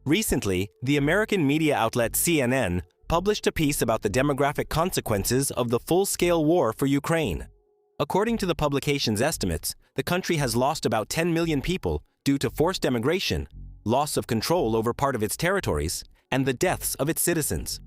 Recently, the American media outlet CNN published a piece about the demographic consequences of the full-scale war for Ukraine. According to the publication's estimates, the country has lost about 10 million people due to forced emigration, loss of control over part of its territories, and the deaths of its citizens.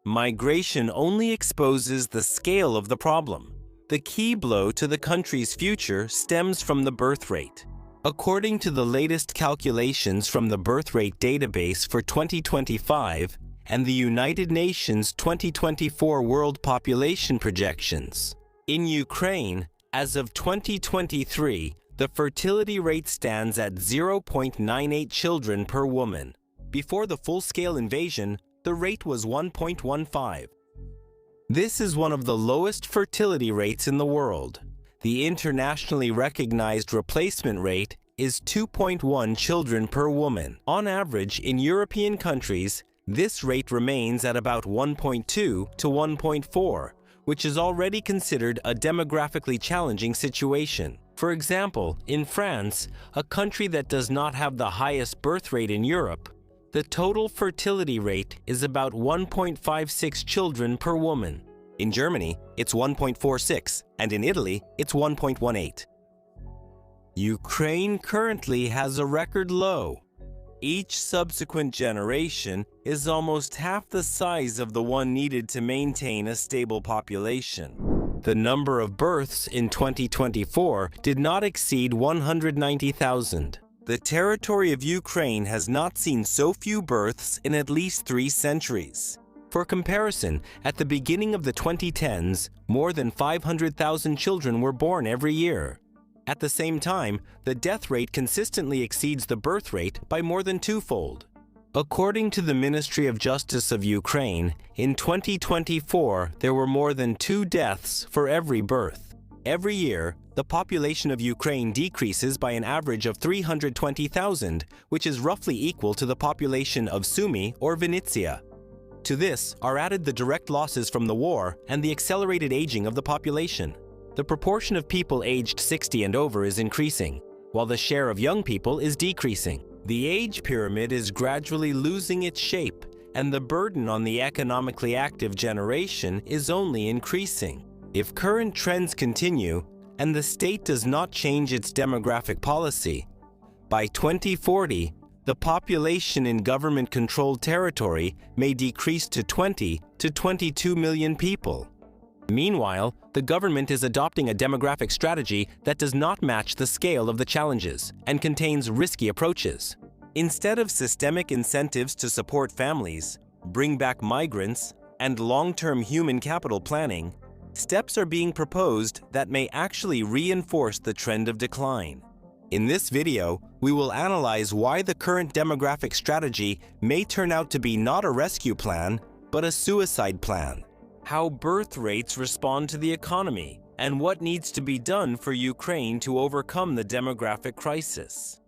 Migration only exposes the scale of the problem. The key blow to the country's future stems from the birth rate. According to the latest calculations from the birth rate database for 2025 and the United Nations 2024 World Population Projections, in Ukraine, as of 2023, the fertility rate stands at 0.98 children per woman. Before the full-scale invasion, the rate was 1.15. This is one of the lowest fertility rates in the world. The internationally recognized replacement rate is 2.1 children per woman. On average, in European countries, this rate remains at about 1.2 to 1.4, which is already considered a demographically challenging situation. For example, in France, a country that does not have the highest birth rate in Europe, the total fertility rate is about 1.56 children per woman. In Germany, it's 1.46, and in Italy, it's 1.18. Ukraine currently has a record low. Each subsequent generation is almost half the size of the one needed to maintain a stable population. The number of births in 2024 did not exceed 190,000. The territory of Ukraine has not seen so few births in at least 3 centuries. For comparison, at the beginning of the 2010s, more than 500,000 children were born every year. At the same time, the death rate consistently exceeds the birth rate by more than twofold. According to the Ministry of Justice of Ukraine, in 2024, there were more than 2 deaths for every birth. Every year, the population of Ukraine decreases by an average of 320,000, which is roughly equal to the population of Sumy or Vinnytsia. To this are added the direct losses from the war and the accelerated aging of the population. The proportion of people aged 60 and over is increasing, while the share of young people is decreasing. The age pyramid is gradually losing its shape, and the burden on the economically active generation is only increasing. If current trends continue, and the state does not change its demographic policy, by 2040, the population in government-controlled territory may decrease to 20 to 22 million people. Meanwhile, the government is adopting a demographic strategy that does not match the scale of the challenges and contains risky approaches. Instead of systemic incentives to support families, bring back migrants, and long-term human capital planning, steps are being proposed that may actually reinforce the trend of decline. In this video, we will analyze why the current demographic strategy may turn out to be not a rescue plan, but a suicide plan. How birth rates respond to the economy, and what needs to be done for Ukraine to overcome the demographic crisis.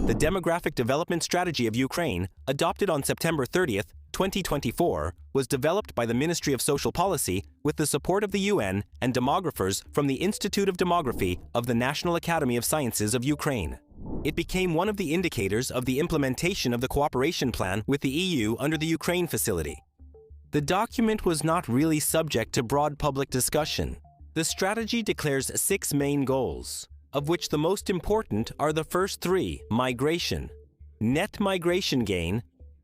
The Demographic Development Strategy of Ukraine, adopted on September 30th, 2024, was developed by the Ministry of Social Policy with the support of the UN and demographers from the Institute of Demography of the National Academy of Sciences of Ukraine. It became one of the indicators of the implementation of the cooperation plan with the EU under the Ukraine facility. The document was not really subject to broad public discussion. The strategy declares 6 main goals, of which the most important are the first 3: migration, net migration gain,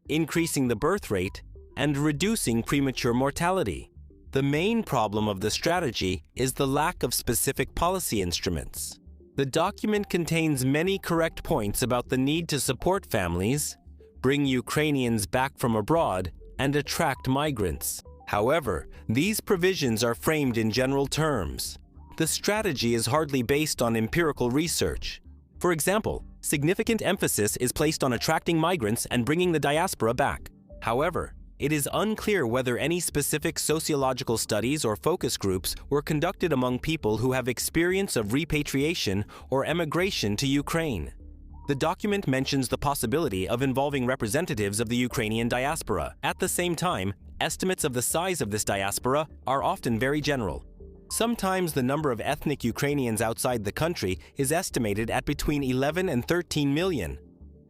increasing the birth rate, and reducing premature mortality. The main problem of the strategy is the lack of specific policy instruments. The document contains many correct points about the need to support families, bring Ukrainians back from abroad, and attract migrants. However, these provisions are framed in general terms. The strategy is hardly based on empirical research. For example, significant emphasis is placed on attracting migrants and bringing the diaspora back. However, it is unclear whether any specific sociological studies or focus groups were conducted among people who have experience of repatriation or emigration to Ukraine. The document mentions the possibility of involving representatives of the Ukrainian diaspora. At the same time, estimates of the size of this diaspora are often very general. Sometimes the number of ethnic Ukrainians outside the country is estimated at between 11 and 13 million.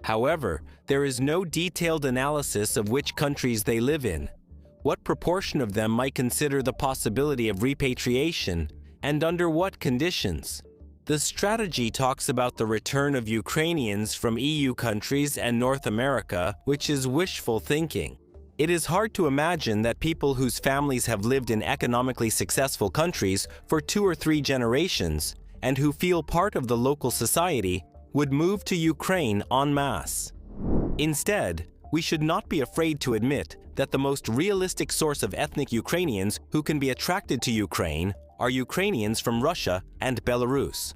However, there is no detailed analysis of which countries they live in, what proportion of them might consider the possibility of repatriation, and under what conditions. The strategy talks about the return of Ukrainians from EU countries and North America, which is wishful thinking. It is hard to imagine that people whose families have lived in economically successful countries for 2 or 3 generations and who feel part of the local society would move to Ukraine en masse. Instead, we should not be afraid to admit that the most realistic source of ethnic Ukrainians who can be attracted to Ukraine are Ukrainians from Russia and Belarus.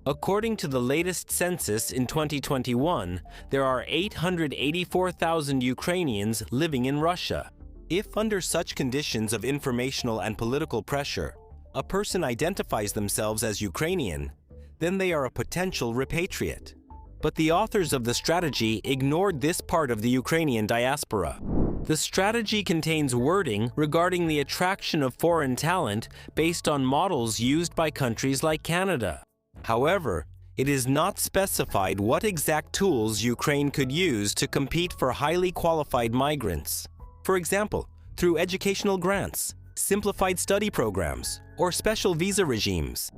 According to the latest census in 2021, there are 884,000 Ukrainians living in Russia. If under such conditions of informational and political pressure, a person identifies themselves as Ukrainian, then they are a potential repatriate. But the authors of the strategy ignored this part of the Ukrainian diaspora. The strategy contains wording regarding the attraction of foreign talent based on models used by countries like Canada. However, it is not specified what exact tools Ukraine could use to compete for highly qualified migrants. For example, through educational grants, simplified study programs, or special visa regimes.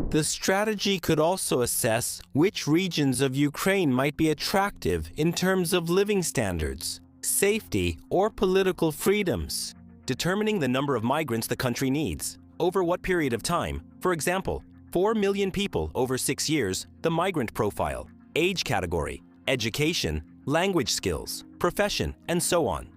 The strategy could also assess which regions of Ukraine might be attractive in terms of living standards, safety, or political freedoms, determining the number of migrants the country needs, over what period of time. For example, 4 million people over 6 years, the migrant profile, age category, education, language skills, profession, and so on.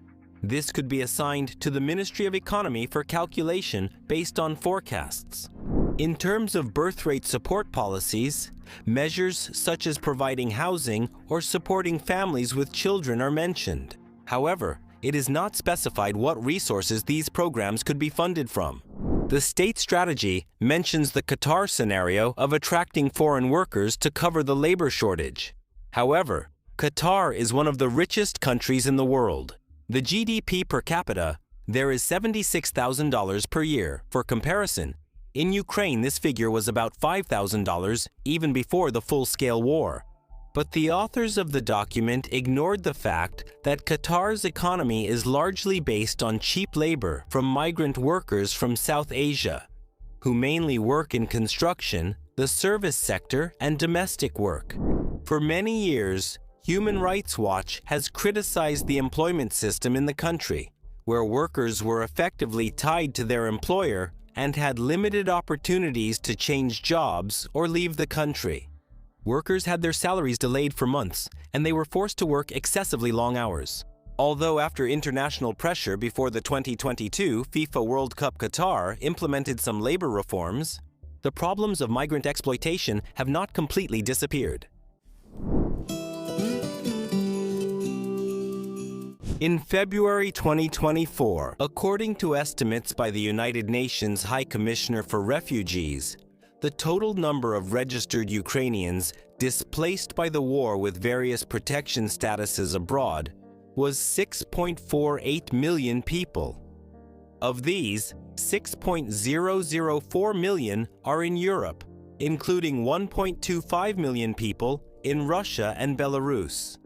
This could be assigned to the Ministry of Economy for calculation based on forecasts. In terms of birth rate support policies, measures such as providing housing or supporting families with children are mentioned. However, it is not specified what resources these programs could be funded from. The state strategy mentions the Qatar scenario of attracting foreign workers to cover the labor shortage. However, Qatar is one of the richest countries in the world. The GDP per capita there is $76,000 per year. For comparison, in Ukraine this figure was about $5,000 even before the full-scale war. But the authors of the document ignored the fact that Qatar's economy is largely based on cheap labor from migrant workers from South Asia, who mainly work in construction, the service sector, and domestic work. For many years, Human Rights Watch has criticized the employment system in the country, where workers were effectively tied to their employer and had limited opportunities to change jobs or leave the country. Workers had their salaries delayed for months, and they were forced to work excessively long hours. Although after international pressure before the 2022 FIFA World Cup Qatar implemented some labor reforms, the problems of migrant exploitation have not completely disappeared. In February 2024, according to estimates by the United Nations High Commissioner for Refugees, the total number of registered Ukrainians displaced by the war with various protection statuses abroad was 6.48 million people. Of these, 6.004 million are in Europe, including 1.25 million people in Russia and Belarus.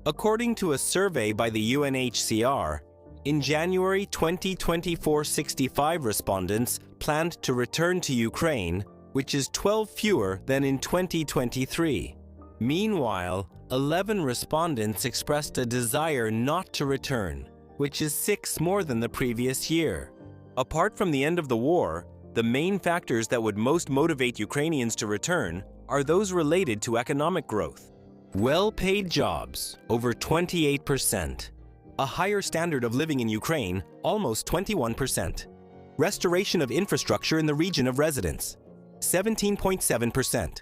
According to a survey by the UNHCR, in January 2024, 65 respondents planned to return to Ukraine, which is 12 fewer than in 2023. Meanwhile, 11 respondents expressed a desire not to return, which is 6 more than the previous year. Apart from the end of the war, the main factors that would most motivate Ukrainians to return are those related to economic growth. Well-paid jobs, over 28%. A higher standard of living in Ukraine, almost 21%. Restoration of infrastructure in the region of residence, 17.7%.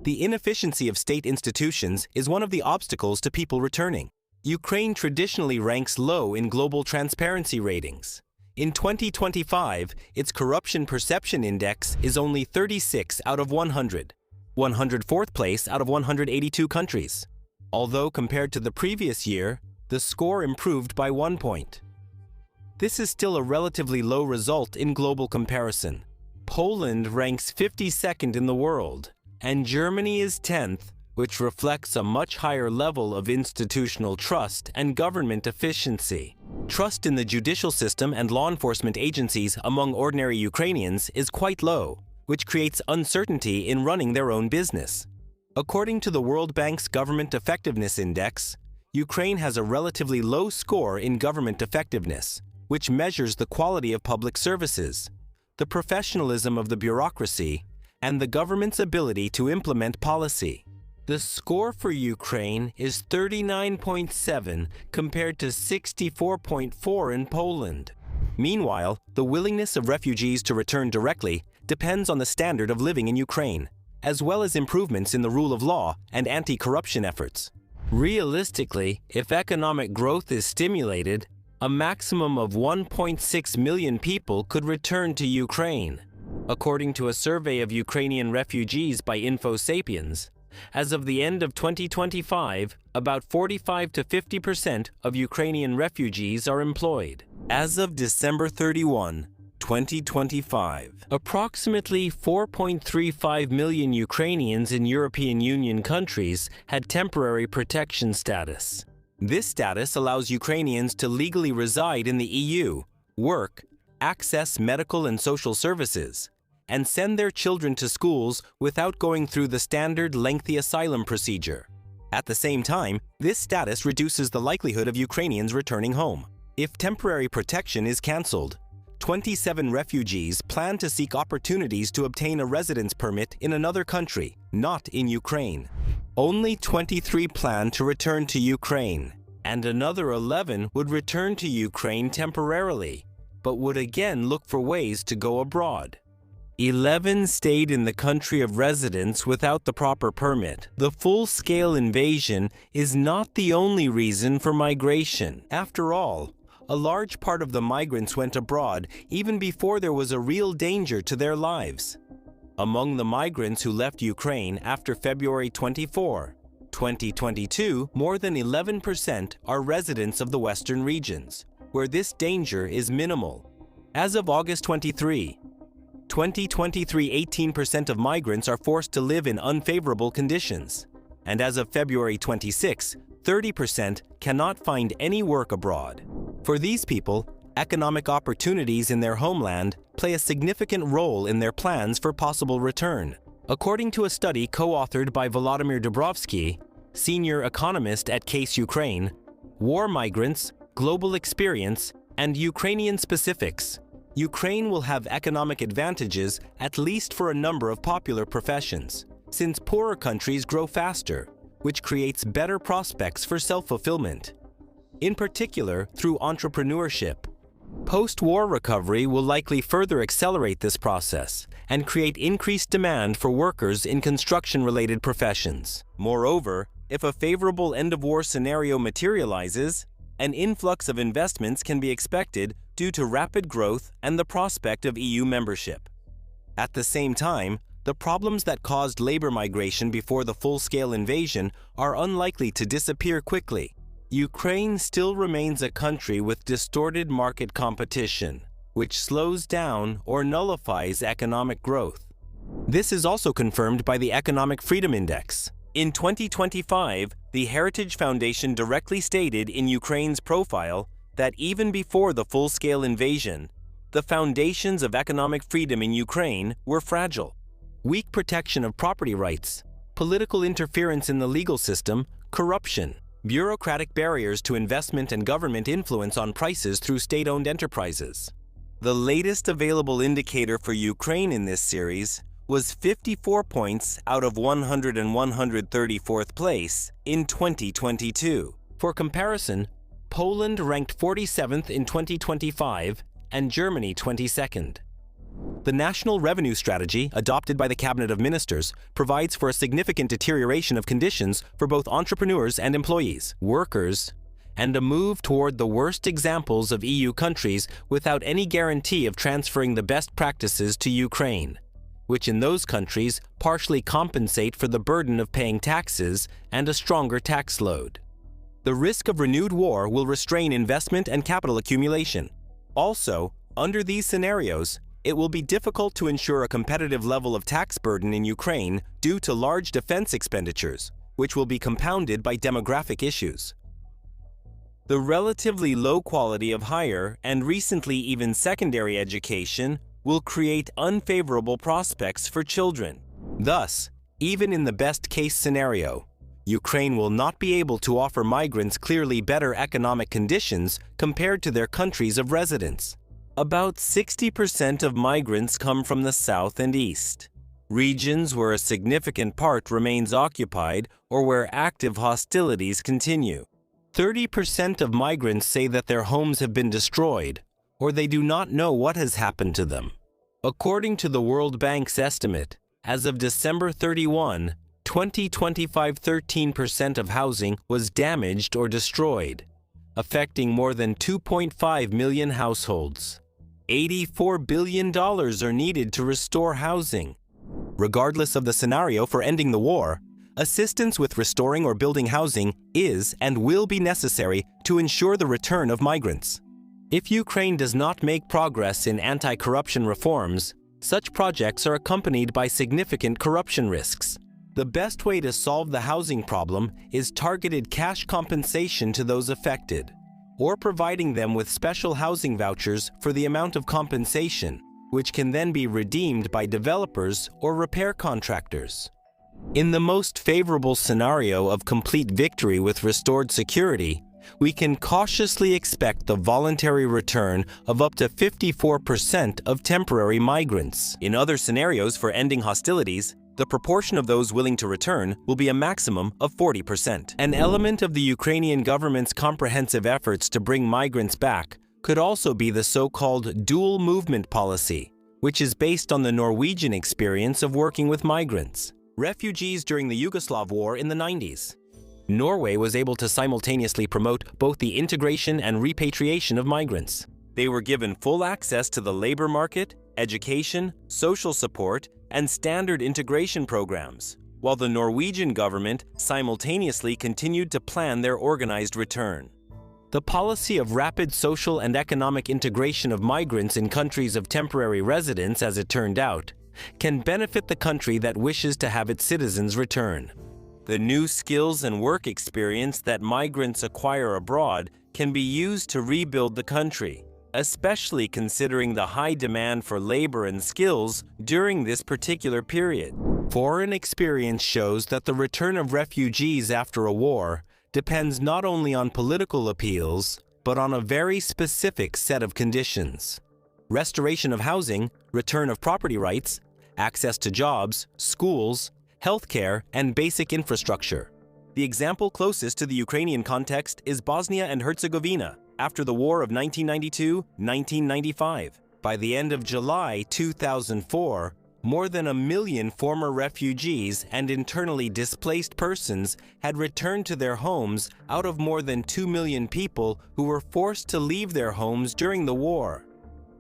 The inefficiency of state institutions is one of the obstacles to people returning. Ukraine traditionally ranks low in global transparency ratings. In 2025, its corruption perception index is only 36 out of 100, 104th place out of 182 countries. Although compared to the previous year, the score improved by 1 point. This is still a relatively low result in global comparison. Poland ranks 52nd in the world, and Germany is 10th, which reflects a much higher level of institutional trust and government efficiency. Trust in the judicial system and law enforcement agencies among ordinary Ukrainians is quite low, which creates uncertainty in running their own business. According to the World Bank's Government Effectiveness Index, Ukraine has a relatively low score in government effectiveness, which measures the quality of public services, the professionalism of the bureaucracy, and the government's ability to implement policy. The score for Ukraine is 39.7 compared to 64.4 in Poland. Meanwhile, the willingness of refugees to return directly depends on the standard of living in Ukraine, as well as improvements in the rule of law and anti-corruption efforts. Realistically, if economic growth is stimulated, a maximum of 1.6 million people could return to Ukraine. According to a survey of Ukrainian refugees by InfoSapiens, as of the end of 2025, about 45 to 50% of Ukrainian refugees are employed. As of December 31, 2025, approximately 4.35 million Ukrainians in European Union countries had temporary protection status. This status allows Ukrainians to legally reside in the EU, work, access medical and social services, and send their children to schools without going through the standard lengthy asylum procedure. At the same time, this status reduces the likelihood of Ukrainians returning home. If temporary protection is cancelled, 27 refugees plan to seek opportunities to obtain a residence permit in another country, not in Ukraine. Only 23 plan to return to Ukraine, and another 11 would return to Ukraine temporarily, but would again look for ways to go abroad. 11 stayed in the country of residence without the proper permit. The full-scale invasion is not the only reason for migration. After all, a large part of the migrants went abroad even before there was a real danger to their lives. Among the migrants who left Ukraine after February 24, 2022, more than 11% are residents of the Western regions, where this danger is minimal. As of August 23, 2023, 18% of migrants are forced to live in unfavorable conditions. And as of February 26, 30% cannot find any work abroad. For these people, economic opportunities in their homeland play a significant role in their plans for possible return. According to a study co-authored by Volodymyr Dubrovsky, senior economist at Case Ukraine, war migrants, global experience, and Ukrainian specifics, Ukraine will have economic advantages at least for a number of popular professions, since poorer countries grow faster, which creates better prospects for self-fulfillment, in particular through entrepreneurship. Post-war recovery will likely further accelerate this process and create increased demand for workers in construction-related professions. Moreover, if a favorable end-of-war scenario materializes, an influx of investments can be expected due to rapid growth and the prospect of EU membership. At the same time, the problems that caused labor migration before the full-scale invasion are unlikely to disappear quickly. Ukraine still remains a country with distorted market competition, which slows down or nullifies economic growth. This is also confirmed by the Economic Freedom Index. In 2025, the Heritage Foundation directly stated in Ukraine's profile that even before the full-scale invasion, the foundations of economic freedom in Ukraine were fragile. Weak protection of property rights, political interference in the legal system, corruption, bureaucratic barriers to investment and government influence on prices through state-owned enterprises. The latest available indicator for Ukraine in this series was 54 points out of 100 and 134th place in 2022. For comparison, Poland ranked 47th in 2025 and Germany 22nd. The National Revenue Strategy, adopted by the Cabinet of Ministers, provides for a significant deterioration of conditions for both entrepreneurs and employees, workers, and a move toward the worst examples of EU countries without any guarantee of transferring the best practices to Ukraine, which in those countries partially compensate for the burden of paying taxes and a stronger tax load. The risk of renewed war will restrain investment and capital accumulation. Also, under these scenarios, it will be difficult to ensure a competitive level of tax burden in Ukraine due to large defense expenditures, which will be compounded by demographic issues. The relatively low quality of higher and recently even secondary education will create unfavorable prospects for children. Thus, even in the best-case scenario, Ukraine will not be able to offer migrants clearly better economic conditions compared to their countries of residence. About 60% of migrants come from the south and east, regions where a significant part remains occupied or where active hostilities continue. 30% of migrants say that their homes have been destroyed, or they do not know what has happened to them. According to the World Bank's estimate, as of December 31, 2025, 13% of housing was damaged or destroyed, affecting more than 2.5 million households. $84 billion are needed to restore housing. Regardless of the scenario for ending the war, assistance with restoring or building housing is and will be necessary to ensure the return of migrants. If Ukraine does not make progress in anti-corruption reforms, such projects are accompanied by significant corruption risks. The best way to solve the housing problem is targeted cash compensation to those affected, or providing them with special housing vouchers for the amount of compensation, which can then be redeemed by developers or repair contractors. In the most favorable scenario of complete victory with restored security, we can cautiously expect the voluntary return of up to 54% of temporary migrants. In other scenarios for ending hostilities, the proportion of those willing to return will be a maximum of 40%. An element of the Ukrainian government's comprehensive efforts to bring migrants back could also be the so-called dual movement policy, which is based on the Norwegian experience of working with migrants. Refugees during the Yugoslav war in the 90s. Norway was able to simultaneously promote both the integration and repatriation of migrants. They were given full access to the labor market, education, social support, and standard integration programs, while the Norwegian government simultaneously continued to plan their organized return. The policy of rapid social and economic integration of migrants in countries of temporary residence, as it turned out, can benefit the country that wishes to have its citizens return. The new skills and work experience that migrants acquire abroad can be used to rebuild the country, especially considering the high demand for labor and skills during this particular period. Foreign experience shows that the return of refugees after a war depends not only on political appeals, but on a very specific set of conditions. Restoration of housing, return of property rights, access to jobs, schools, healthcare, and basic infrastructure. The example closest to the Ukrainian context is Bosnia and Herzegovina after the War of 1992-1995. By the end of July 2004, more than 1 million former refugees and internally displaced persons had returned to their homes out of more than 2 million people who were forced to leave their homes during the war.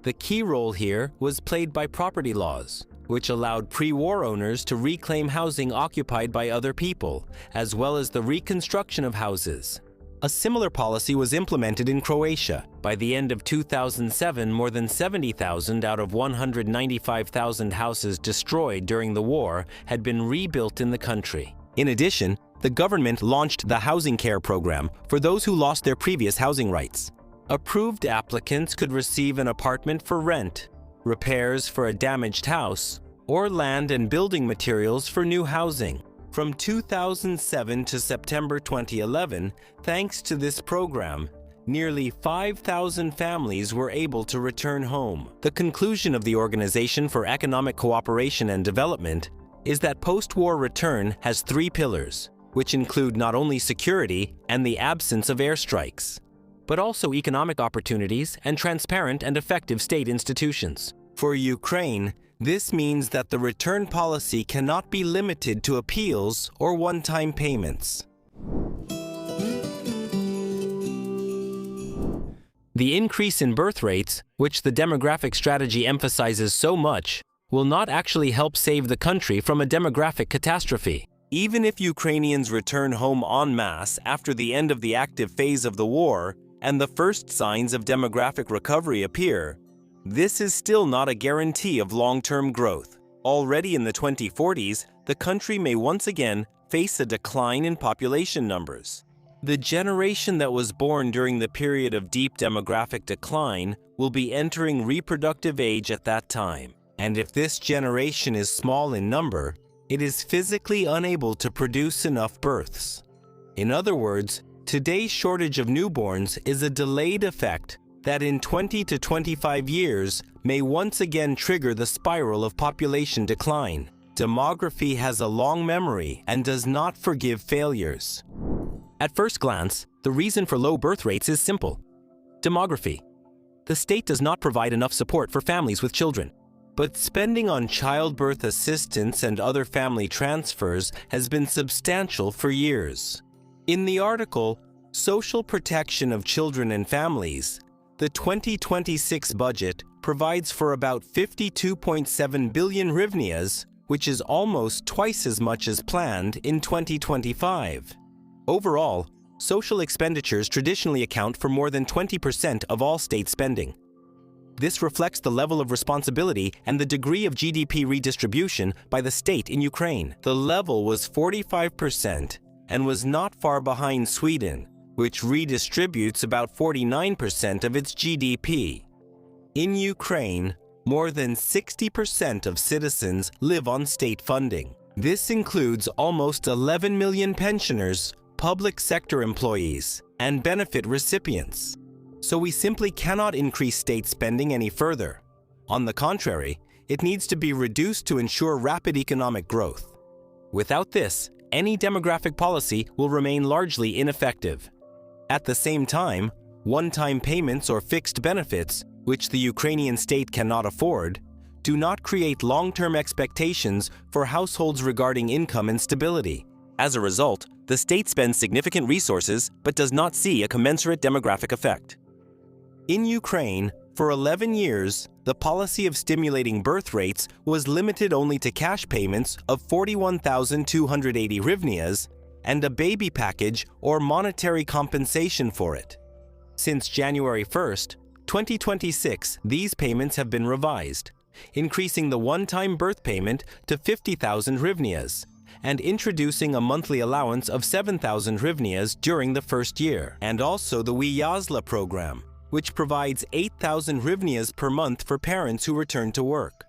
The key role here was played by property laws, which allowed pre-war owners to reclaim housing occupied by other people, as well as the reconstruction of houses. A similar policy was implemented in Croatia. By the end of 2007, more than 70,000 out of 195,000 houses destroyed during the war had been rebuilt in the country. In addition, the government launched the Housing Care Program for those who lost their previous housing rights. Approved applicants could receive an apartment for rent, repairs for a damaged house, or land and building materials for new housing. From 2007 to September 2011, thanks to this program, nearly 5,000 families were able to return home. The conclusion of the Organization for Economic Cooperation and Development is that post-war return has 3 pillars, which include not only security and the absence of airstrikes, but also economic opportunities and transparent and effective state institutions. For Ukraine, this means that the return policy cannot be limited to appeals or one-time payments. The increase in birth rates, which the demographic strategy emphasizes so much, will not actually help save the country from a demographic catastrophe. Even if Ukrainians return home en masse after the end of the active phase of the war and the first signs of demographic recovery appear, This is still not a guarantee of long-term growth. Already in the 2040s, the country may once again face a decline in population numbers. The generation that was born during the period of deep demographic decline will be entering reproductive age at that time. And if this generation is small in number, it is physically unable to produce enough births. In other words, today's shortage of newborns is a delayed effect that in 20 to 25 years may once again trigger the spiral of population decline. Demography has a long memory and does not forgive failures. At first glance, the reason for low birth rates is simple: demography. The state does not provide enough support for families with children. But spending on childbirth assistance and other family transfers has been substantial for years. In the article, Social Protection of Children and Families, the 2026 budget provides for about 52.7 billion hryvnias, which is almost twice as much as planned in 2025. Overall, social expenditures traditionally account for more than 20% of all state spending. This reflects the level of responsibility and the degree of GDP redistribution by the state in Ukraine. The level was 45% and was not far behind Sweden, which redistributes about 49% of its GDP. In Ukraine, more than 60% of citizens live on state funding. This includes almost 11 million pensioners, public sector employees, and benefit recipients. So we simply cannot increase state spending any further. On the contrary, it needs to be reduced to ensure rapid economic growth. Without this, any demographic policy will remain largely ineffective. At the same time, one-time payments or fixed benefits, which the Ukrainian state cannot afford, do not create long-term expectations for households regarding income and stability. As a result, the state spends significant resources but does not see a commensurate demographic effect. In Ukraine, for 11 years, the policy of stimulating birth rates was limited only to cash payments of 41,280 hryvnias and a baby package or monetary compensation for it. Since January 1st, 2026, these payments have been revised, increasing the one-time birth payment to 50,000 hryvnias and introducing a monthly allowance of 7,000 hryvnias during the first year, and also the Wyazla program, which provides 8,000 hryvnias per month for parents who return to work.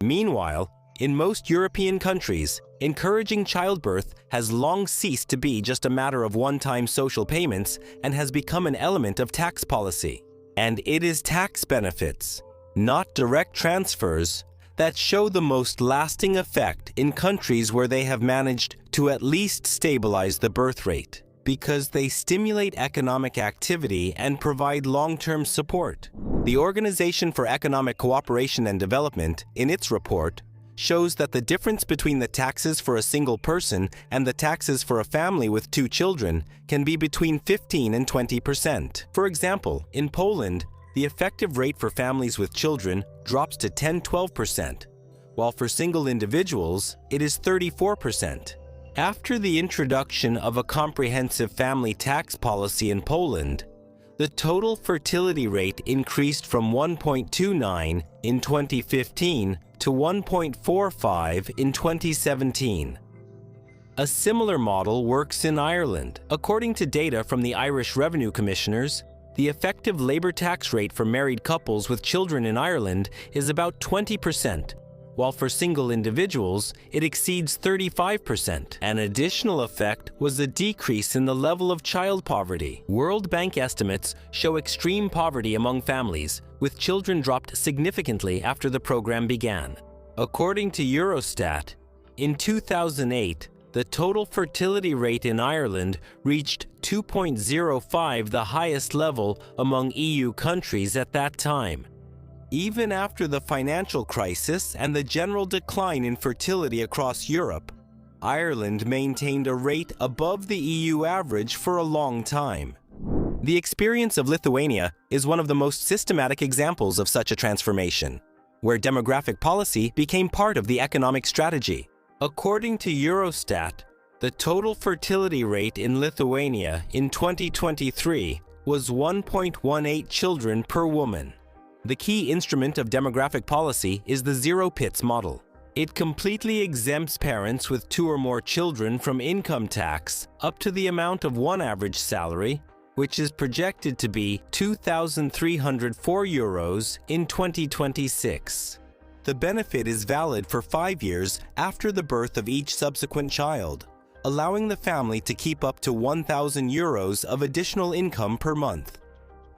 Meanwhile, in most European countries, encouraging childbirth has long ceased to be just a matter of one-time social payments and has become an element of tax policy. And it is tax benefits, not direct transfers, that show the most lasting effect in countries where they have managed to at least stabilize the birth rate, because they stimulate economic activity and provide long-term support. The Organization for Economic Cooperation and Development, in its report, shows that the difference between the taxes for a single person and the taxes for a family with 2 children can be between 15 and 20%. For example, in Poland, the effective rate for families with children drops to 10–12%, while for single individuals, it is 34%. After the introduction of a comprehensive family tax policy in Poland, the total fertility rate increased from 1.29 in 2015 to 1.45 in 2017. A similar model works in Ireland. According to data from the Irish Revenue Commissioners, the effective labor tax rate for married couples with children in Ireland is about 20%, while for single individuals, it exceeds 35%. An additional effect was a decrease in the level of child poverty. World Bank estimates show extreme poverty among families, with children dropped significantly after the program began. According to Eurostat, in 2008, the total fertility rate in Ireland reached 2.05, the highest level among EU countries at that time. Even after the financial crisis and the general decline in fertility across Europe, Ireland maintained a rate above the EU average for a long time. The experience of Lithuania is one of the most systematic examples of such a transformation, where demographic policy became part of the economic strategy. According to Eurostat, the total fertility rate in Lithuania in 2023 was 1.18 children per woman. The key instrument of demographic policy is the zero-pits model. It completely exempts parents with 2 or more children from income tax up to the amount of one average salary, which is projected to be €2,304 in 2026. The benefit is valid for 5 years after the birth of each subsequent child, allowing the family to keep up to €1,000 of additional income per month.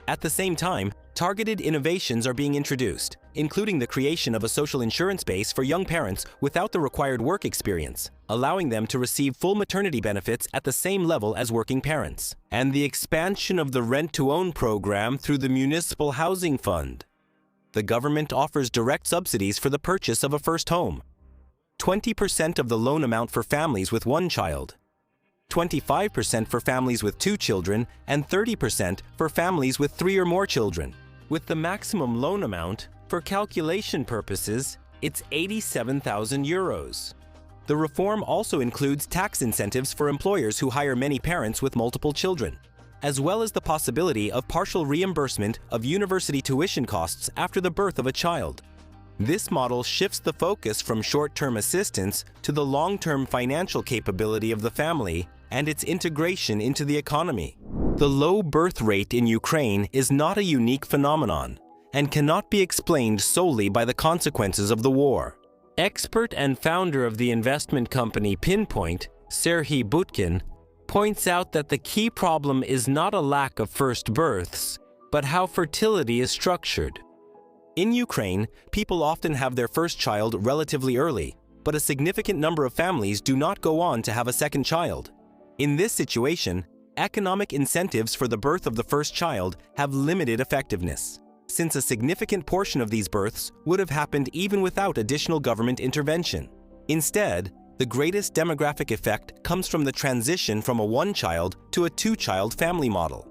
At the same time, targeted innovations are being introduced, including the creation of a social insurance base for young parents without the required work experience, allowing them to receive full maternity benefits at the same level as working parents, and the expansion of the rent-to-own program through the Municipal Housing Fund. The government offers direct subsidies for the purchase of a first home. 20% of the loan amount for families with 1 child, 25% for families with 2 children, and 30% for families with 3 or more children. With the maximum loan amount, for calculation purposes, it's €87,000. The reform also includes tax incentives for employers who hire many parents with multiple children, as well as the possibility of partial reimbursement of university tuition costs after the birth of a child. This model shifts the focus from short-term assistance to the long-term financial capability of the family and its integration into the economy. The low birth rate in Ukraine is not a unique phenomenon and cannot be explained solely by the consequences of the war. Expert and founder of the investment company Pinpoint, Serhiy Butkin, points out that the key problem is not a lack of first births, but how fertility is structured. In Ukraine, people often have their first child relatively early, but a significant number of families do not go on to have a second child. In this situation, economic incentives for the birth of the first child have limited effectiveness, since a significant portion of these births would have happened even without additional government intervention. Instead, the greatest demographic effect comes from the transition from a one-child to a two-child family model.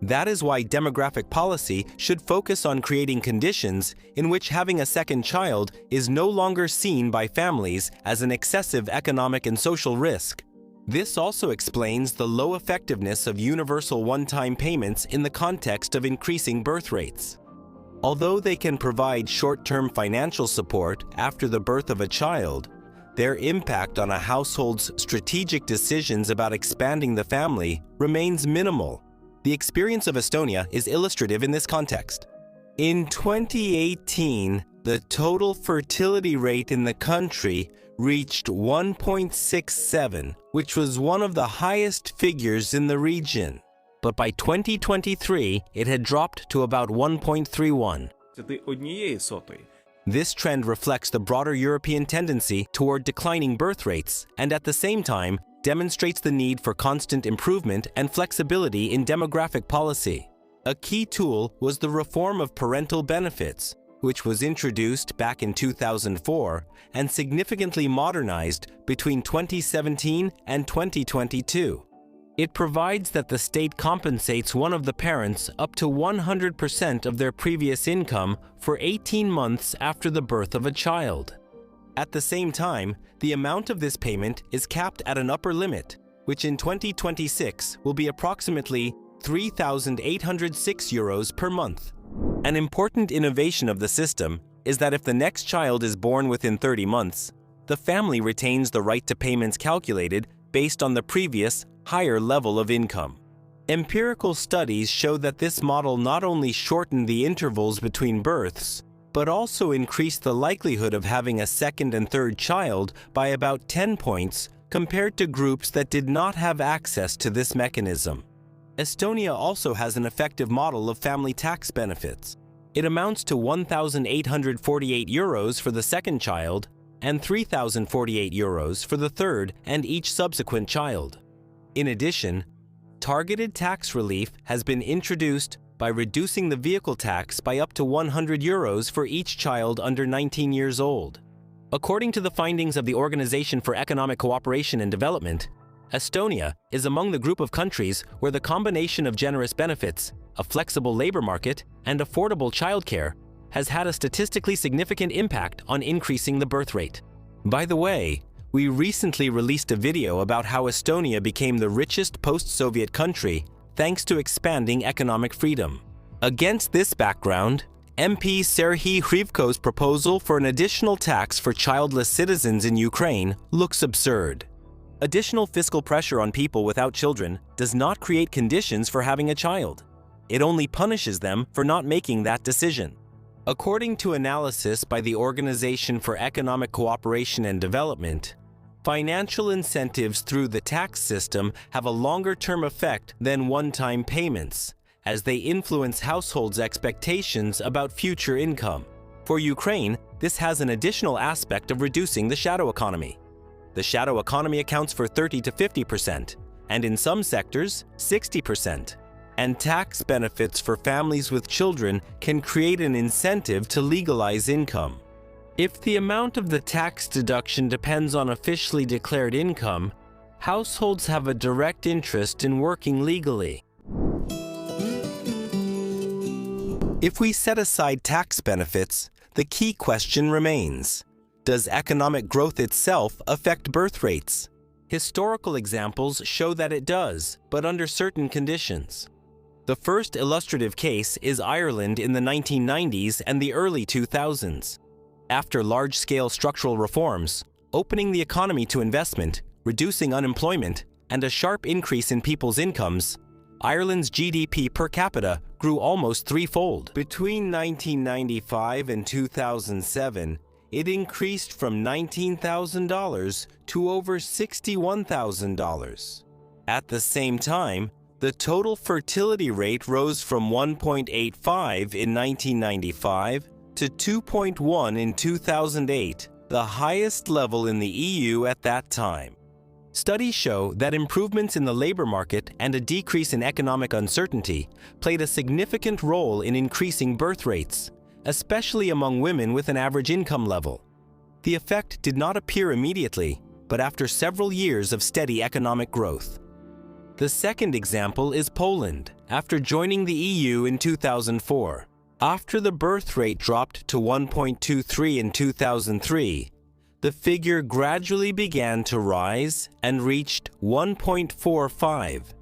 That is why demographic policy should focus on creating conditions in which having a second child is no longer seen by families as an excessive economic and social risk. This also explains the low effectiveness of universal one-time payments in the context of increasing birth rates. Although they can provide short-term financial support after the birth of a child, their impact on a household's strategic decisions about expanding the family remains minimal. The experience of Estonia is illustrative in this context. In 2018, the total fertility rate in the country reached 1.67, which was one of the highest figures in the region. But by 2023, it had dropped to about 1.31. This trend reflects the broader European tendency toward declining birth rates and at the same time demonstrates the need for constant improvement and flexibility in demographic policy. A key tool was the reform of parental benefits, which was introduced back in 2004 and significantly modernized between 2017 and 2022. It provides that the state compensates one of the parents up to 100% of their previous income for 18 months after the birth of a child. At the same time, the amount of this payment is capped at an upper limit, which in 2026 will be approximately €3,806 per month. An important innovation of the system is that if the next child is born within 30 months, the family retains the right to payments calculated based on the previous, higher level of income. Empirical studies show that this model not only shortened the intervals between births, but also increased the likelihood of having a second and third child by about 10 points compared to groups that did not have access to this mechanism. Estonia also has an effective model of family tax benefits. It amounts to €1,848 for the second child and €3,048 for the third and each subsequent child. In addition, targeted tax relief has been introduced by reducing the vehicle tax by up to €100 for each child under 19 years old. According to the findings of the Organization for Economic Cooperation and Development, Estonia is among the group of countries where the combination of generous benefits, a flexible labor market, and affordable childcare has had a statistically significant impact on increasing the birth rate. By the way, we recently released a video about how Estonia became the richest post-Soviet country thanks to expanding economic freedom. Against this background, MP Serhiy Hrivko's proposal for an additional tax for childless citizens in Ukraine looks absurd. Additional fiscal pressure on people without children does not create conditions for having a child. It only punishes them for not making that decision. According to analysis by the Organization for Economic Cooperation and Development, financial incentives through the tax system have a longer-term effect than one-time payments, as they influence households' expectations about future income. For Ukraine, this has an additional aspect of reducing the shadow economy. The shadow economy accounts for 30 to 50%, and in some sectors, 60%. And tax benefits for families with children can create an incentive to legalize income. If the amount of the tax deduction depends on officially declared income, households have a direct interest in working legally. If we set aside tax benefits, the key question remains: does economic growth itself affect birth rates? Historical examples show that it does, but under certain conditions. The first illustrative case is Ireland in the 1990s and the early 2000s. After large-scale structural reforms, opening the economy to investment, reducing unemployment, and a sharp increase in people's incomes, Ireland's GDP per capita grew almost threefold. Between 1995 and 2007, it increased from $19,000 to over $61,000. At the same time, the total fertility rate rose from 1.85 in 1995 to 2.1 in 2008, the highest level in the EU at that time. Studies show that improvements in the labor market and a decrease in economic uncertainty played a significant role in increasing birth rates, especially among women with an average income level. The effect did not appear immediately, but after several years of steady economic growth. The second example is Poland, after joining the EU in 2004. After the birth rate dropped to 1.23 in 2003, the figure gradually began to rise and reached 1.45.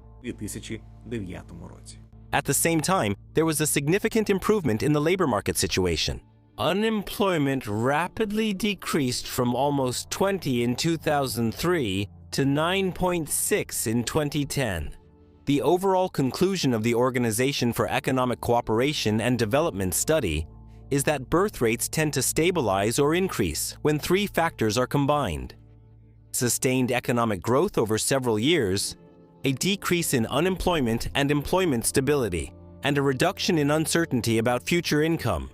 At the same time, there was a significant improvement in the labor market situation. Unemployment rapidly decreased from almost 20 in 2003 to 9.6 in 2010. The overall conclusion of the Organization for Economic Cooperation and Development study is that birth rates tend to stabilize or increase when three factors are combined: sustained economic growth over several years, a decrease in unemployment and employment stability, and a reduction in uncertainty about future income.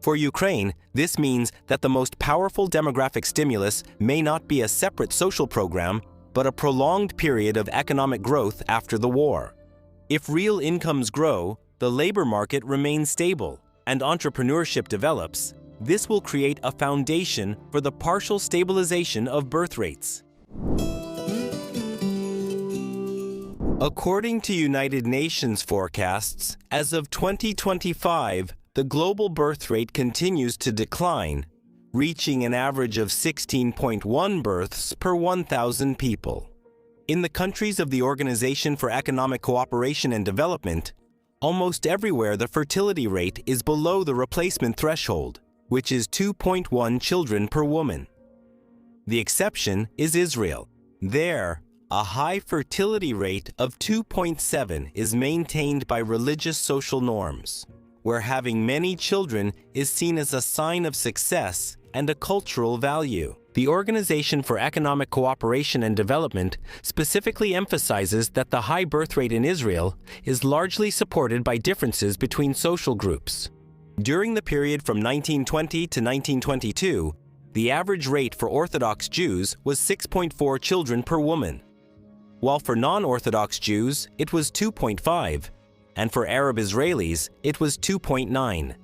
For Ukraine, this means that the most powerful demographic stimulus may not be a separate social program, but a prolonged period of economic growth after the war. If real incomes grow, the labor market remains stable, and entrepreneurship develops, this will create a foundation for the partial stabilization of birth rates. According to United Nations forecasts, as of 2025, the global birth rate continues to decline, reaching an average of 16.1 births per 1,000 people. In the countries of the Organization for Economic Cooperation and Development, almost everywhere the fertility rate is below the replacement threshold, which is 2.1 children per woman. The exception is Israel. There, a high fertility rate of 2.7 is maintained by religious social norms, where having many children is seen as a sign of success and a cultural value. The Organization for Economic Cooperation and Development specifically emphasizes that the high birth rate in Israel is largely supported by differences between social groups. During the period from 1920 to 1922, the average rate for Orthodox Jews was 6.4 children per woman, while for non-Orthodox Jews it was 2.5, and for Arab Israelis it was 2.9.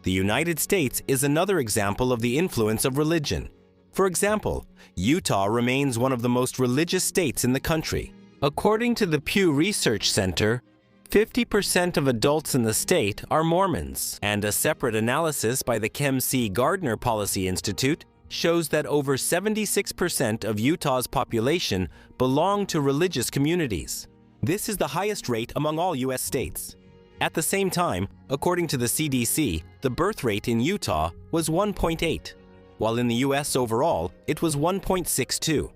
The United States is another example of the influence of religion. For example, Utah remains one of the most religious states in the country. According to the Pew Research Center, 50% of adults in the state are Mormons, and a separate analysis by the Kem C. Gardner Policy Institute shows that over 76% of Utah's population belong to religious communities. This is the highest rate among all U.S. states. At the same time, according to the CDC, the birth rate in Utah was 1.8, while in the US overall, it was 1.62.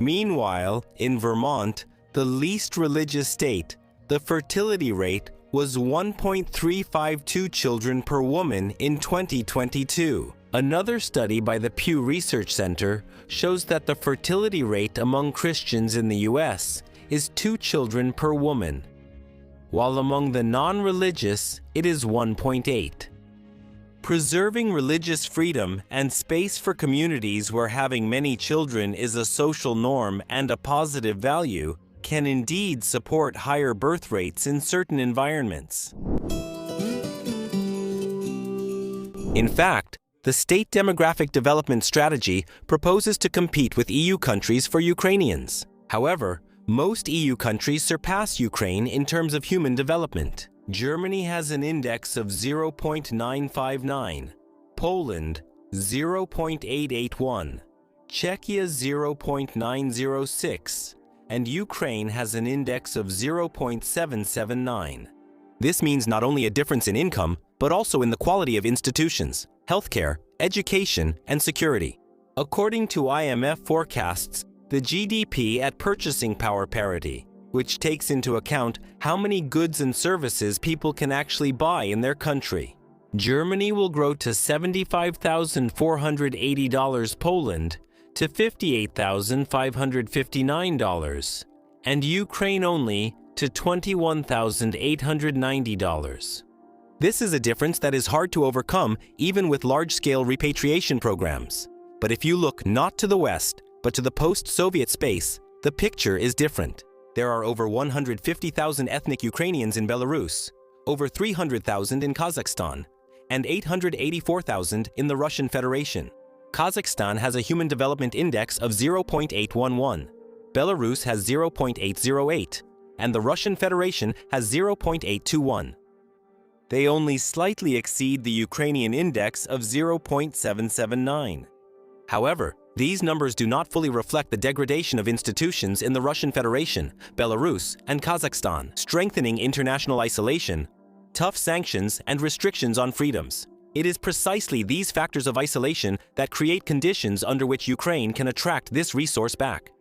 Meanwhile, in Vermont, the least religious state, the fertility rate was 1.352 children per woman in 2022. Another study by the Pew Research Center shows that the fertility rate among Christians in the US is 2 children per woman, while among the non-religious, it is 1.8. Preserving religious freedom and space for communities where having many children is a social norm and a positive value can indeed support higher birth rates in certain environments. In fact, the State Demographic Development Strategy proposes to compete with EU countries for Ukrainians. However, most EU countries surpass Ukraine in terms of human development. Germany has an index of 0.959, Poland 0.881, Czechia 0.906, and Ukraine has an index of 0.779. This means not only a difference in income, but also in the quality of institutions, healthcare, education, and security. According to IMF forecasts, the GDP at purchasing power parity, which takes into account how many goods and services people can actually buy in their country. Germany will grow to $75,480, Poland to $58,559, and Ukraine only to $21,890. This is a difference that is hard to overcome even with large-scale repatriation programs. But if you look not to the West, but to the post-Soviet space, the picture is different. There are over 150,000 ethnic Ukrainians in Belarus, over 300,000 in Kazakhstan, and 884,000 in the Russian Federation. Kazakhstan has a Human Development Index of 0.811, Belarus has 0.808, and the Russian Federation has 0.821. They only slightly exceed the Ukrainian index of 0.779. However, these numbers do not fully reflect the degradation of institutions in the Russian Federation, Belarus, and Kazakhstan, strengthening international isolation, tough sanctions, and restrictions on freedoms. It is precisely these factors of isolation that create conditions under which Ukraine can attract this resource back.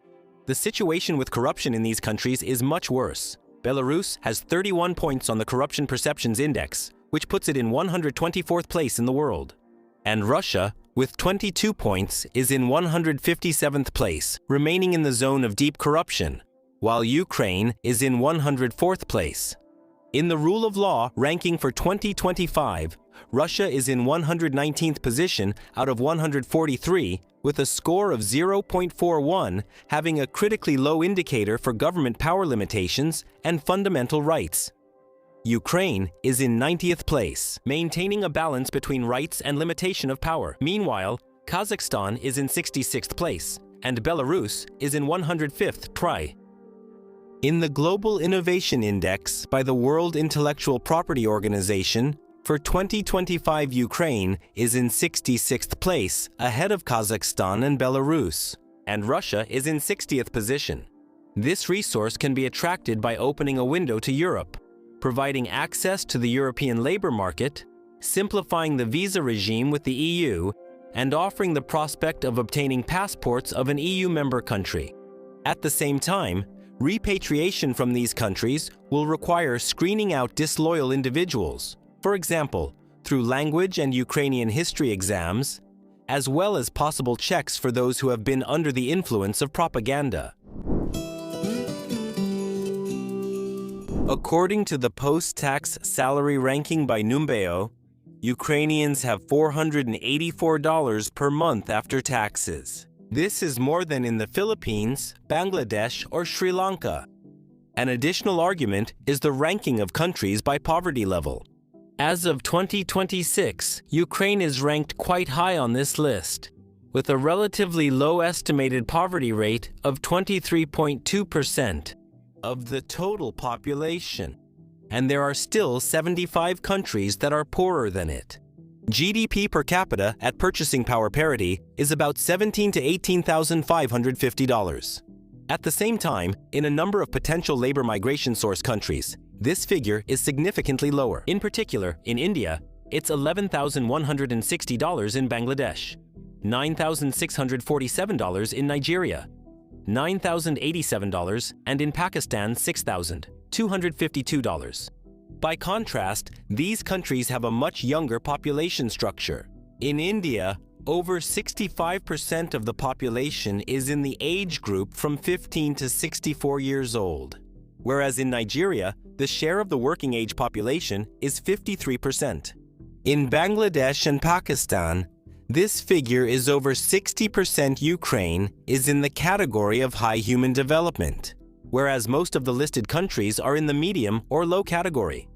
The situation with corruption in these countries is much worse. Belarus has 31 points on the Corruption Perceptions Index, which puts it in 124th place in the world. And Russia, with 22 points, is in 157th place, remaining in the zone of deep corruption, while Ukraine is in 104th place. In the rule of law ranking for 2025, Russia is in 119th position out of 143, with a score of 0.41, having a critically low indicator for government power limitations and fundamental rights. Ukraine is in 90th place, maintaining a balance between rights and limitation of power. Meanwhile, Kazakhstan is in 66th place, and Belarus is in 105th try. In the Global Innovation Index by the World Intellectual Property Organization, for 2025 Ukraine is in 66th place, ahead of Kazakhstan and Belarus, and Russia is in 60th position. This resource can be attracted by opening a window to Europe, providing access to the European labor market, simplifying the visa regime with the EU, and offering the prospect of obtaining passports of an EU member country. At the same time, repatriation from these countries will require screening out disloyal individuals, for example, through language and Ukrainian history exams, as well as possible checks for those who have been under the influence of propaganda. According to the post-tax salary ranking by Numbeo, Ukrainians have $484 per month after taxes. This is more than in the Philippines, Bangladesh, or Sri Lanka. An additional argument is the ranking of countries by poverty level. As of 2026, Ukraine is ranked quite high on this list, with a relatively low estimated poverty rate of 23.2% of the total population, and there are still 75 countries that are poorer than it. GDP per capita at purchasing power parity is about $17,000 to $18,550. At the same time, in a number of potential labor migration source countries, This figure is significantly lower. In particular, in India, it's $11,160 in Bangladesh, $9,647 in Nigeria, $9,087, and in Pakistan, $6,252. By contrast, these countries have a much younger population structure. In India, over 65% of the population is in the age group from 15 to 64 years old, whereas in Nigeria, the share of the working age population is 53%. In Bangladesh and Pakistan, this figure is over 60%. Ukraine is in the category of high human development, whereas most of the listed countries are in the medium or low category.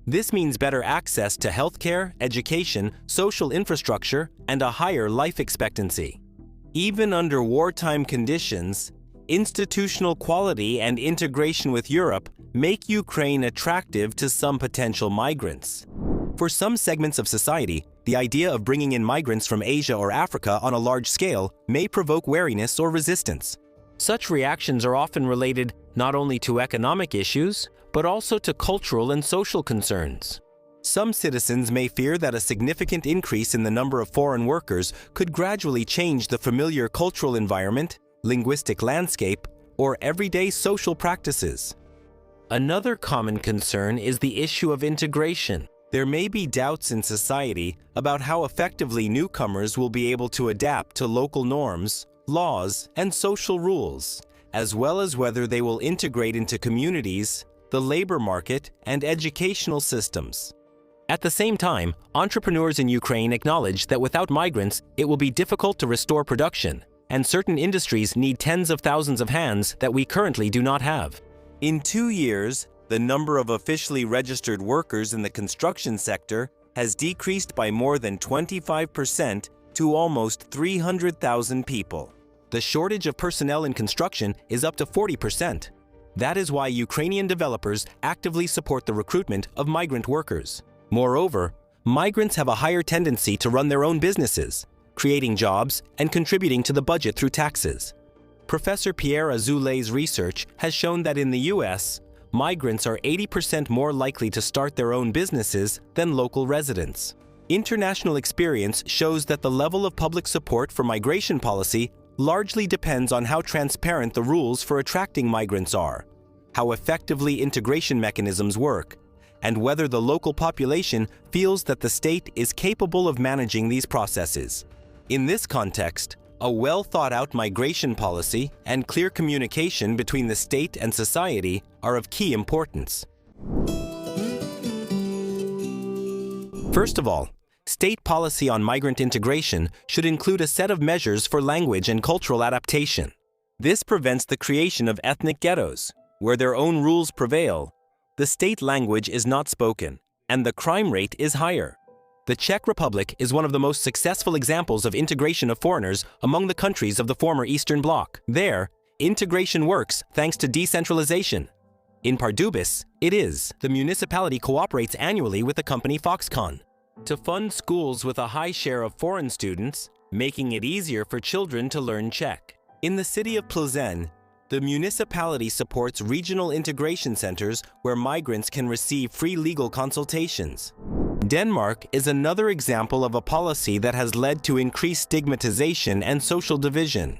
This means better access to healthcare, education, social infrastructure, and a higher life expectancy. Even under wartime conditions, institutional quality and integration with Europe make Ukraine attractive to some potential migrants. For some segments of society, the idea of bringing in migrants from Asia or Africa on a large scale may provoke wariness or resistance. Such reactions are often related not only to economic issues, but also to cultural and social concerns. Some citizens may fear that a significant increase in the number of foreign workers could gradually change the familiar cultural environment, linguistic landscape, or everyday social practices. Another common concern is the issue of integration. There may be doubts in society about how effectively newcomers will be able to adapt to local norms, laws, and social rules, as well as whether they will integrate into communities, the labor market, and educational systems. At the same time, entrepreneurs in Ukraine acknowledge that without migrants, it will be difficult to restore production, and certain industries need tens of thousands of hands that we currently do not have. In 2 years, the number of officially registered workers in the construction sector has decreased by more than 25% to almost 300,000 people. The shortage of personnel in construction is up to 40%. That is why Ukrainian developers actively support the recruitment of migrant workers. Moreover, migrants have a higher tendency to run their own businesses, creating jobs and contributing to the budget through taxes. Professor Pierre Azoulay's research has shown that in the US, migrants are 80% more likely to start their own businesses than local residents. International experience shows that the level of public support for migration policy largely depends on how transparent the rules for attracting migrants are, how effectively integration mechanisms work, and whether the local population feels that the state is capable of managing these processes. In this context, a well-thought-out migration policy and clear communication between the state and society are of key importance. First of all, state policy on migrant integration should include a set of measures for language and cultural adaptation. This prevents the creation of ethnic ghettos, where their own rules prevail, the state language is not spoken, and the crime rate is higher. The Czech Republic is one of the most successful examples of integration of foreigners among the countries of the former Eastern Bloc. There, integration works thanks to decentralization. In Pardubis, it is. The municipality cooperates annually with the company Foxconn to fund schools with a high share of foreign students, making it easier for children to learn Czech. In the city of Plzeň, the municipality supports regional integration centers where migrants can receive free legal consultations. Denmark is another example of a policy that has led to increased stigmatization and social division.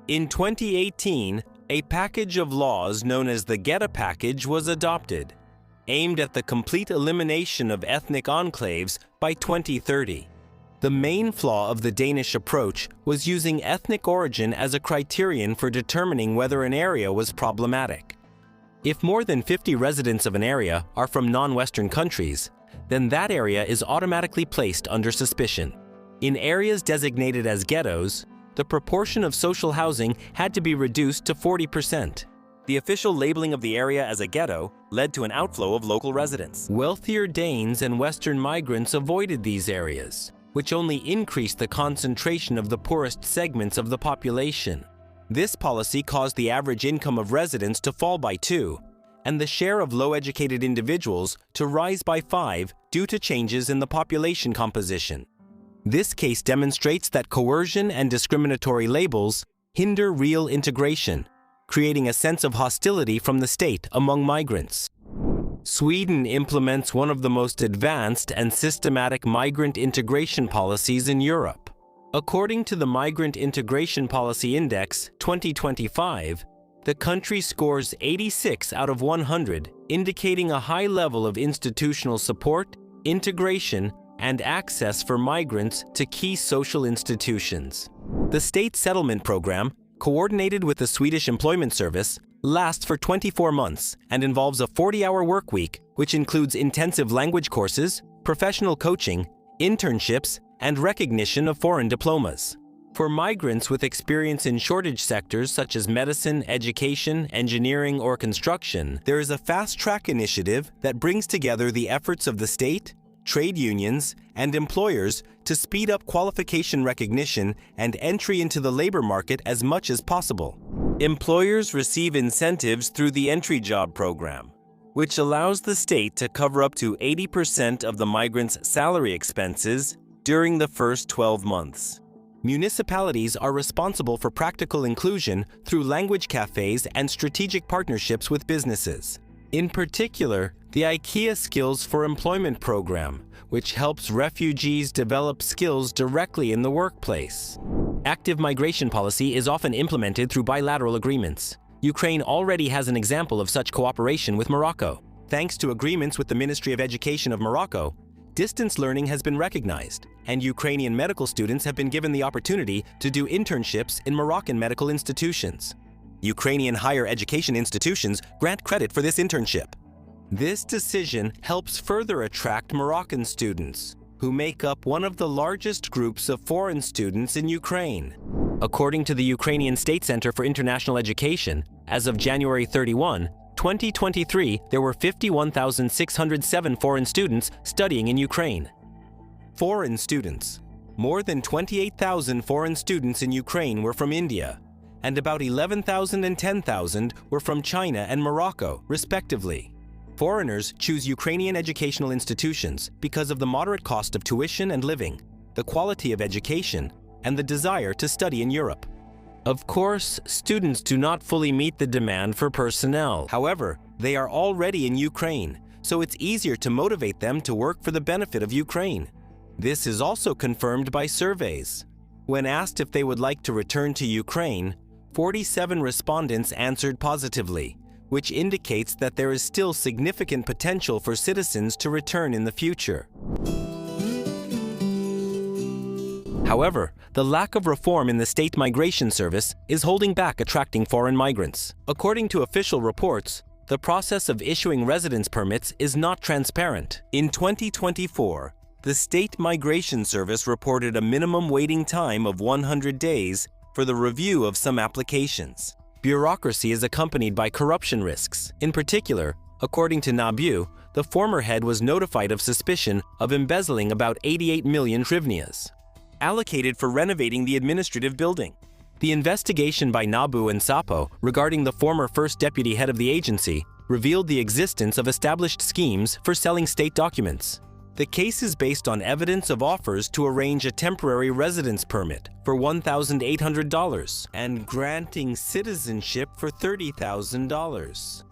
In 2018, a package of laws known as the Ghetto Package was adopted, aimed at the complete elimination of ethnic enclaves by 2030. The main flaw of the Danish approach was using ethnic origin as a criterion for determining whether an area was problematic. If more than 50 residents of an area are from non-Western countries, then that area is automatically placed under suspicion. In areas designated as ghettos, the proportion of social housing had to be reduced to 40%. The official labeling of the area as a ghetto led to an outflow of local residents. Wealthier Danes and Western migrants avoided these areas, which only increased the concentration of the poorest segments of the population. This policy caused the average income of residents to fall by 2, and the share of low-educated individuals to rise by 5 due to changes in the population composition. This case demonstrates that coercion and discriminatory labels hinder real integration, creating a sense of hostility from the state among migrants. Sweden implements one of the most advanced and systematic migrant integration policies in Europe. According to the Migrant Integration Policy Index 2025, the country scores 86 out of 100, indicating a high level of institutional support, integration, and access for migrants to key social institutions. The state settlement program, coordinated with the Swedish Employment Service, lasts for 24 months and involves a 40-hour work week, which includes intensive language courses, professional coaching, internships, and recognition of foreign diplomas. For migrants with experience in shortage sectors such as medicine, education, engineering, or construction, there is a fast-track initiative that brings together the efforts of the state, trade unions, and employers to speed up qualification recognition and entry into the labor market as much as possible. Employers receive incentives through the entry job program, which allows the state to cover up to 80% of the migrants' salary expenses during the first 12 months. Municipalities are responsible for practical inclusion through language cafes and strategic partnerships with businesses. In particular, the IKEA Skills for Employment program, which helps refugees develop skills directly in the workplace. Active migration policy is often implemented through bilateral agreements. Ukraine already has an example of such cooperation with Morocco. Thanks to agreements with the Ministry of Education of Morocco, distance learning has been recognized, and Ukrainian medical students have been given the opportunity to do internships in Moroccan medical institutions. Ukrainian higher education institutions grant credit for this internship. This decision helps further attract Moroccan students, who make up one of the largest groups of foreign students in Ukraine. According to the Ukrainian State Center for International Education, as of January 31, 2023, there were 51,607 foreign students studying in Ukraine. Foreign students. More than 28,000 foreign students in Ukraine were from India, and about 11,000 and 10,000 were from China and Morocco, respectively. Foreigners choose Ukrainian educational institutions because of the moderate cost of tuition and living, the quality of education, and the desire to study in Europe. Of course, students do not fully meet the demand for personnel. However, they are already in Ukraine, so it's easier to motivate them to work for the benefit of Ukraine. This is also confirmed by surveys. When asked if they would like to return to Ukraine, 47 respondents answered positively, which indicates that there is still significant potential for citizens to return in the future. However, the lack of reform in the state migration service is holding back attracting foreign migrants. According to official reports, the process of issuing residence permits is not transparent. In 2024, the State Migration Service reported a minimum waiting time of 100 days for the review of some applications. Bureaucracy is accompanied by corruption risks. In particular, according to Nabu, the former head was notified of suspicion of embezzling about 88 million hryvnias, allocated for renovating the administrative building. The investigation by Nabu and Sapo regarding the former first deputy head of the agency revealed the existence of established schemes for selling state documents. The case is based on evidence of offers to arrange a temporary residence permit for $1,800 and granting citizenship for $30,000.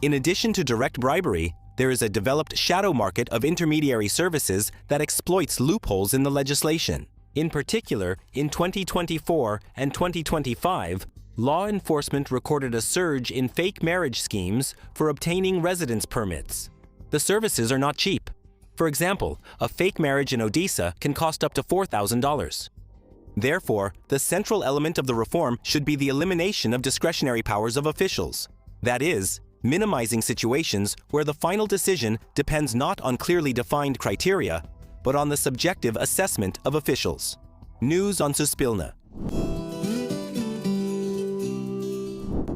In addition to direct bribery, there is a developed shadow market of intermediary services that exploits loopholes in the legislation. In particular, in 2024 and 2025, law enforcement recorded a surge in fake marriage schemes for obtaining residence permits. The services are not cheap. For example, a fake marriage in Odessa can cost up to $4,000. Therefore, the central element of the reform should be the elimination of discretionary powers of officials. That is, minimizing situations where the final decision depends not on clearly defined criteria, but on the subjective assessment of officials. News on Suspilna.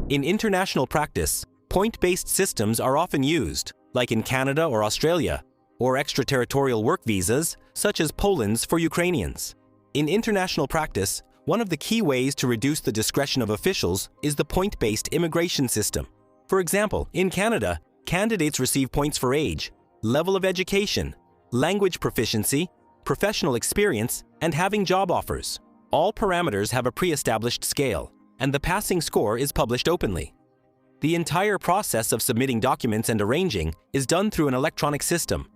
In international practice, point-based systems are often used, like in Canada or Australia, or extraterritorial work visas, such as Poland's for Ukrainians. In international practice, one of the key ways to reduce the discretion of officials is the point-based immigration system. For example, in Canada, candidates receive points for age, level of education, language proficiency, professional experience, and having job offers. All parameters have a pre-established scale, and the passing score is published openly. The entire process of submitting documents and arranging is done through an electronic system.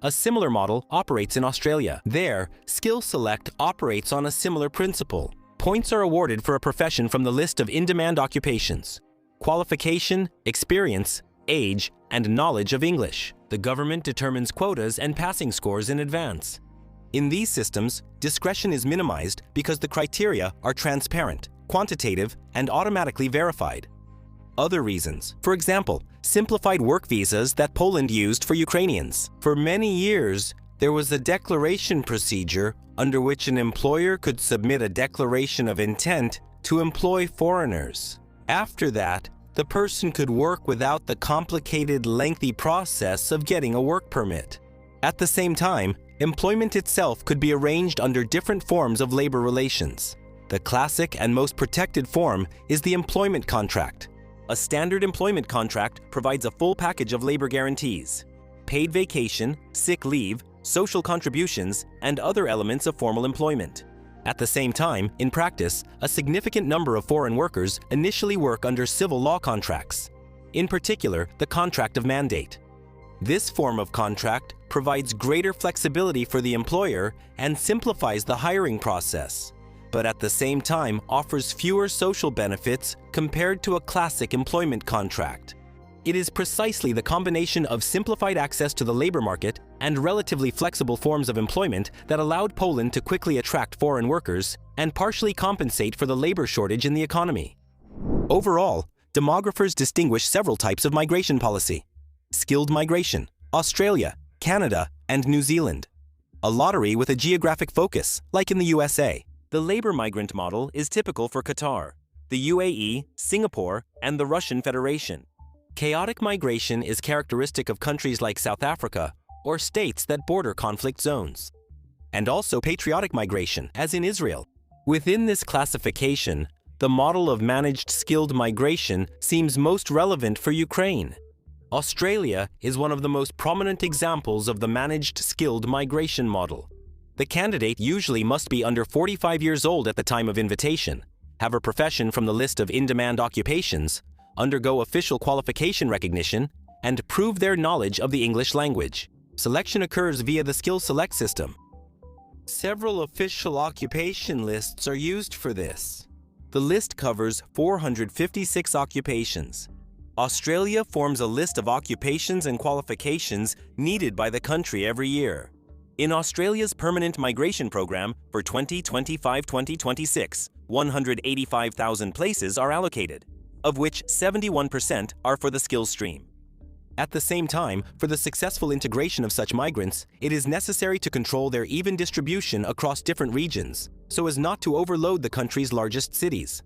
A similar model operates in Australia. There, Skill Select operates on a similar principle. Points are awarded for a profession from the list of in-demand occupations. Qualification, experience, age, and knowledge of English. The government determines quotas and passing scores in advance. In these systems, discretion is minimized because the criteria are transparent, quantitative, and automatically verified. Other reasons, for example, simplified work visas that Poland used for Ukrainians. For many years, there was a declaration procedure under which an employer could submit a declaration of intent to employ foreigners. After that, the person could work without the complicated, lengthy process of getting a work permit. At the same time, employment itself could be arranged under different forms of labor relations. The classic and most protected form is the employment contract. A standard employment contract provides a full package of labor guarantees: paid vacation, sick leave, social contributions, and other elements of formal employment. At the same time, in practice, a significant number of foreign workers initially work under civil law contracts, in particular, the contract of mandate. This form of contract provides greater flexibility for the employer and simplifies the hiring process, but at the same time offers fewer social benefits compared to a classic employment contract. It is precisely the combination of simplified access to the labor market and relatively flexible forms of employment that allowed Poland to quickly attract foreign workers and partially compensate for the labor shortage in the economy. Overall, demographers distinguish several types of migration policy: skilled migration, Australia, Canada, and New Zealand. A lottery with a geographic focus, like in the USA. The labor migrant model is typical for Qatar, the UAE, Singapore, and the Russian Federation. Chaotic migration is characteristic of countries like South Africa or states that border conflict zones. And also patriotic migration, as in Israel. Within this classification, the model of managed skilled migration seems most relevant for Ukraine. Australia is one of the most prominent examples of the managed skilled migration model. The candidate usually must be under 45 years old at the time of invitation, have a profession from the list of in-demand occupations, undergo official qualification recognition, and prove their knowledge of the English language. Selection occurs via the Skill Select system. Several official occupation lists are used for this. The list covers 456 occupations. Australia forms a list of occupations and qualifications needed by the country every year. In Australia's Permanent Migration Program for 2025-2026, 185,000 places are allocated, of which 71% are for the skills stream. At the same time, for the successful integration of such migrants, it is necessary to control their even distribution across different regions, so as not to overload the country's largest cities.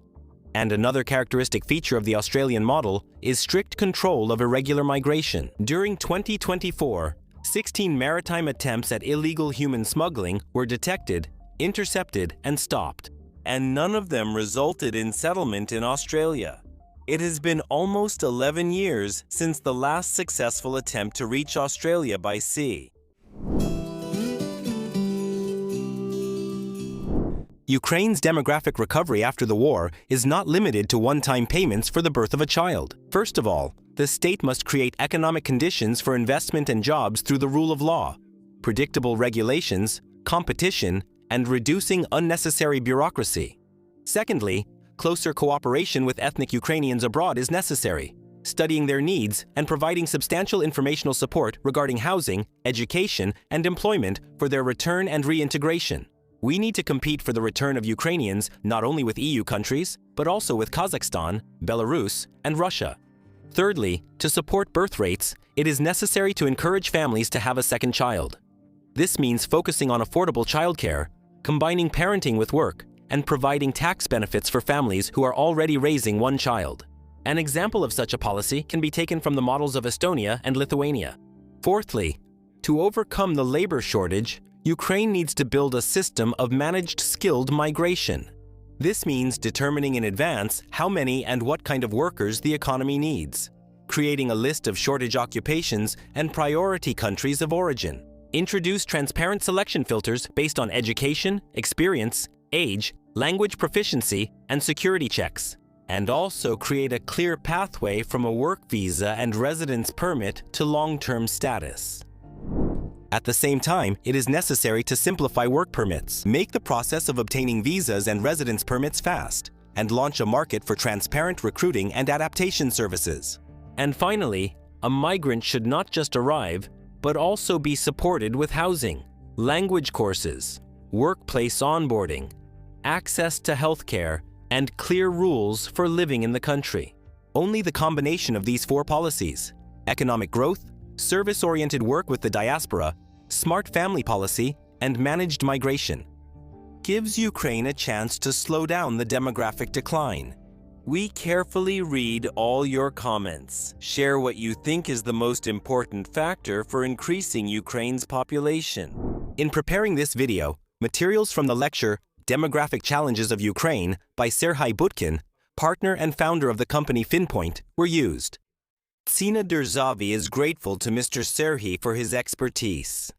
And another characteristic feature of the Australian model is strict control of irregular migration. During 2024, 16 maritime attempts at illegal human smuggling were detected, intercepted, and stopped. And none of them resulted in settlement in Australia. It has been almost 11 years since the last successful attempt to reach Australia by sea. Ukraine's demographic recovery after the war is not limited to one-time payments for the birth of a child. First of all, the state must create economic conditions for investment and jobs through the rule of law, predictable regulations, competition, and reducing unnecessary bureaucracy. Secondly, closer cooperation with ethnic Ukrainians abroad is necessary, studying their needs and providing substantial informational support regarding housing, education, and employment for their return and reintegration. We need to compete for the return of Ukrainians not only with EU countries, but also with Kazakhstan, Belarus, and Russia. Thirdly, to support birth rates, it is necessary to encourage families to have a second child. This means focusing on affordable childcare, combining parenting with work, and providing tax benefits for families who are already raising one child. An example of such a policy can be taken from the models of Estonia and Lithuania. Fourthly, to overcome the labor shortage, Ukraine needs to build a system of managed skilled migration. This means determining in advance how many and what kind of workers the economy needs, creating a list of shortage occupations and priority countries of origin. Introduce transparent selection filters based on education, experience, age, language proficiency, and security checks. and also create a clear pathway from a work visa and residence permit to long-term status. At the same time, it is necessary to simplify work permits, make the process of obtaining visas and residence permits fast, and launch a market for transparent recruiting and adaptation services. And finally, a migrant should not just arrive, but also be supported with housing, language courses, workplace onboarding, access to healthcare, and clear rules for living in the country. Only the combination of these 4 policies, economic growth, service-oriented work with the diaspora, smart family policy, and managed migration, gives Ukraine a chance to slow down the demographic decline. We carefully read all your comments. Share what you think is the most important factor for increasing Ukraine's population. In preparing this video, materials from the lecture Demographic Challenges of Ukraine by Serhiy Butkin, partner and founder of the company Finpoint, were used. Tsina Derzavi is grateful to Mr. Serhiy for his expertise.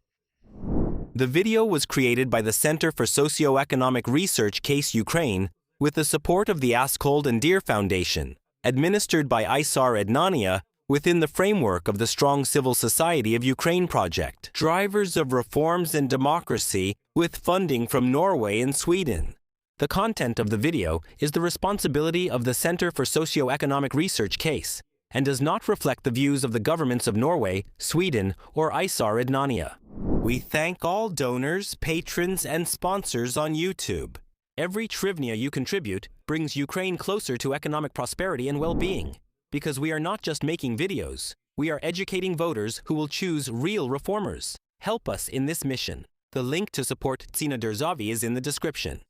The video was created by the Center for Socioeconomic Research Case Ukraine with the support of the Askold and Deer Foundation, administered by Isar Ednania within the framework of the Strong Civil Society of Ukraine project, Drivers of Reforms and Democracy, with funding from Norway and Sweden. The content of the video is the responsibility of the Center for Socioeconomic Research Case and does not reflect the views of the governments of Norway, Sweden, or Isar Ednania. We thank all donors, patrons, and sponsors on YouTube. Every hryvnia you contribute brings Ukraine closer to economic prosperity and well-being. Because we are not just making videos, we are educating voters who will choose real reformers. Help us in this mission. The link to support Tsina Derzavi is in the description.